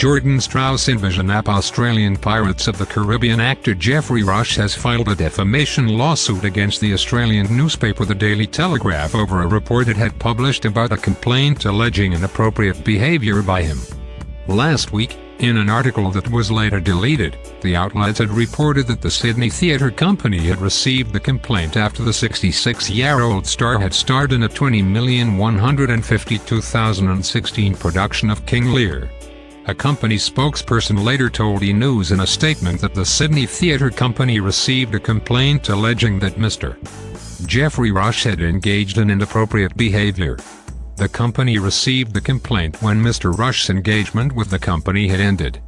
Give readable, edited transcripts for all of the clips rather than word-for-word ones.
Jordan Strauss Envision App. Australian Pirates of the Caribbean actor Geoffrey Rush has filed a defamation lawsuit against the Australian newspaper The Daily Telegraph over a report it had published about a complaint alleging inappropriate behaviour by him. Last week, in an article that was later deleted, the outlet had reported that the Sydney theatre company had received the complaint after the 66-year-old star had starred in a $20,152,016 production of King Lear. A company spokesperson later told E! News in a statement that the Sydney theatre company received a complaint alleging that Mr. Geoffrey Rush had engaged in inappropriate behaviour. The company received the complaint when Mr. Rush's engagement with the company had ended.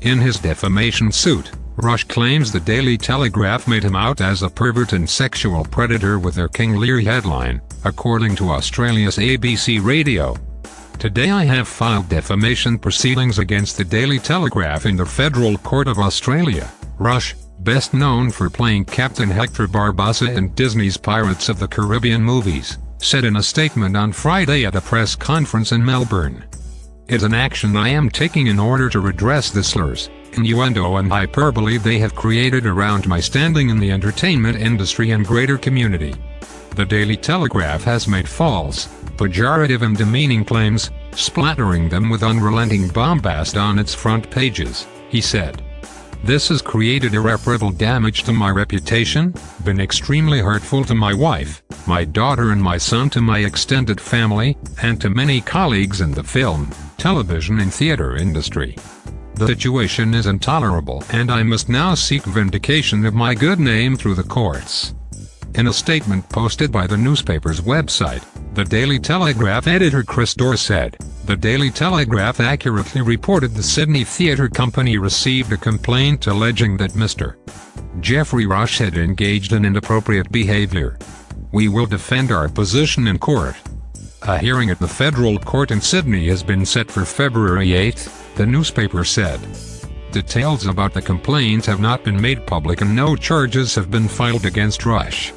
In his defamation suit, Rush claims the Daily Telegraph made him out as a pervert and sexual predator with their King Lear headline, according to Australia's ABC Radio. Today I have filed defamation proceedings against the Daily Telegraph in the Federal Court of Australia, Rush, best known for playing Captain Hector Barbossa in Disney's Pirates of the Caribbean movies, said in a statement on Friday at a press conference in Melbourne. "It's an action I am taking in order to redress the slurs, innuendo and hyperbole they have created around my standing in the entertainment industry and greater community. The Daily Telegraph has made false, pejorative and demeaning claims, splattering them with unrelenting bombast on its front pages," he said. "This has created irreparable damage to my reputation, been extremely hurtful to my wife, my daughter and my son, to my extended family, and to many colleagues in the film, television and theater industry. The situation is intolerable and I must now seek vindication of my good name through the courts." In a statement posted by the newspaper's website, the Daily Telegraph editor Chris Dorr said, "The Daily Telegraph accurately reported the Sydney theatre company received a complaint alleging that Mr. Geoffrey Rush had engaged in inappropriate behaviour. We will defend our position in court." A hearing at the Federal Court in Sydney has been set for February 8, the newspaper said. Details about the complaint have not been made public and no charges have been filed against Rush.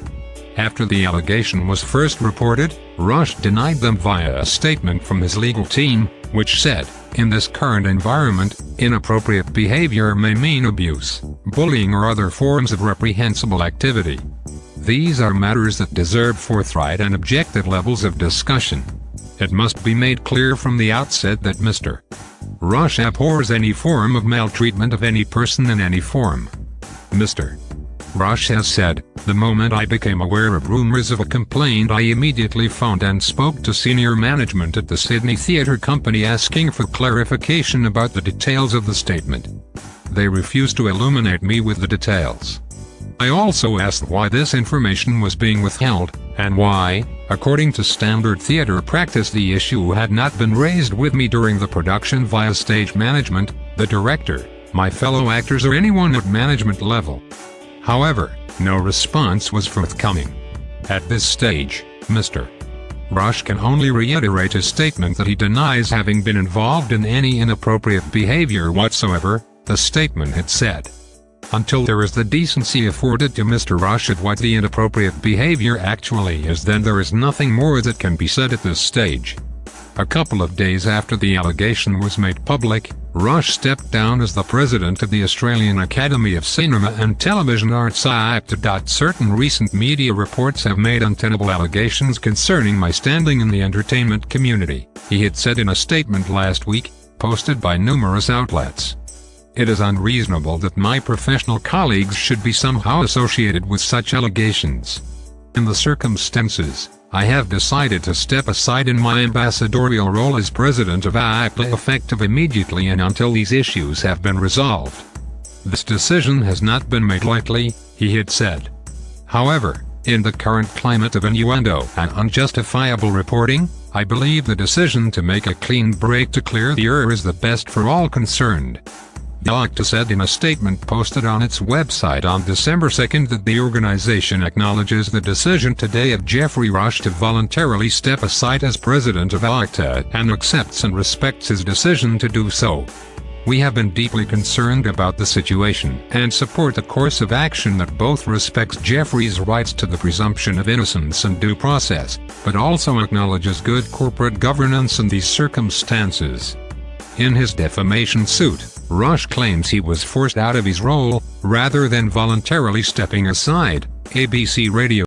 After the allegation was first reported, Rush denied them via a statement from his legal team, which said, "In this current environment, inappropriate behavior may mean abuse, bullying or other forms of reprehensible activity. These are matters that deserve forthright and objective levels of discussion. It must be made clear from the outset that Mr. Rush abhors any form of maltreatment of any person in any form. Mr. Rush has said, the moment I became aware of rumors of a complaint I immediately phoned and spoke to senior management at the Sydney Theatre Company asking for clarification about the details of the statement. They refused to illuminate me with the details. I also asked why this information was being withheld, and why, according to standard theatre practice, the issue had not been raised with me during the production via stage management, the director, my fellow actors or anyone at management level. However, no response was forthcoming. At this stage, Mr. Rush can only reiterate his statement that he denies having been involved in any inappropriate behavior whatsoever," the statement had said. "Until there is the decency afforded to Mr. Rush of what the inappropriate behavior actually is, then there is nothing more that can be said at this stage." A couple of days after the allegation was made public, Rush stepped down as the president of the Australian Academy of Cinema and Television Arts (AACTA). "Certain recent media reports have made untenable allegations concerning my standing in the entertainment community," he had said in a statement last week, posted by numerous outlets. "It is unreasonable that my professional colleagues should be somehow associated with such allegations. In the circumstances, I have decided to step aside in my ambassadorial role as president of AACTA effective immediately and until these issues have been resolved. This decision has not been made lightly," he had said. However, in the current climate of innuendo and unjustifiable reporting, I believe the decision to make a clean break to clear the air is the best for all concerned. The AACTA said in a statement posted on its website on December 2 that the organization acknowledges the decision today of Geoffrey Rush to voluntarily step aside as president of AACTA and accepts and respects his decision to do so. "We have been deeply concerned about the situation and support the course of action that both respects Geoffrey's rights to the presumption of innocence and due process, but also acknowledges good corporate governance in these circumstances." In his defamation suit, Rush claims he was forced out of his role, rather than voluntarily stepping aside, ABC Radio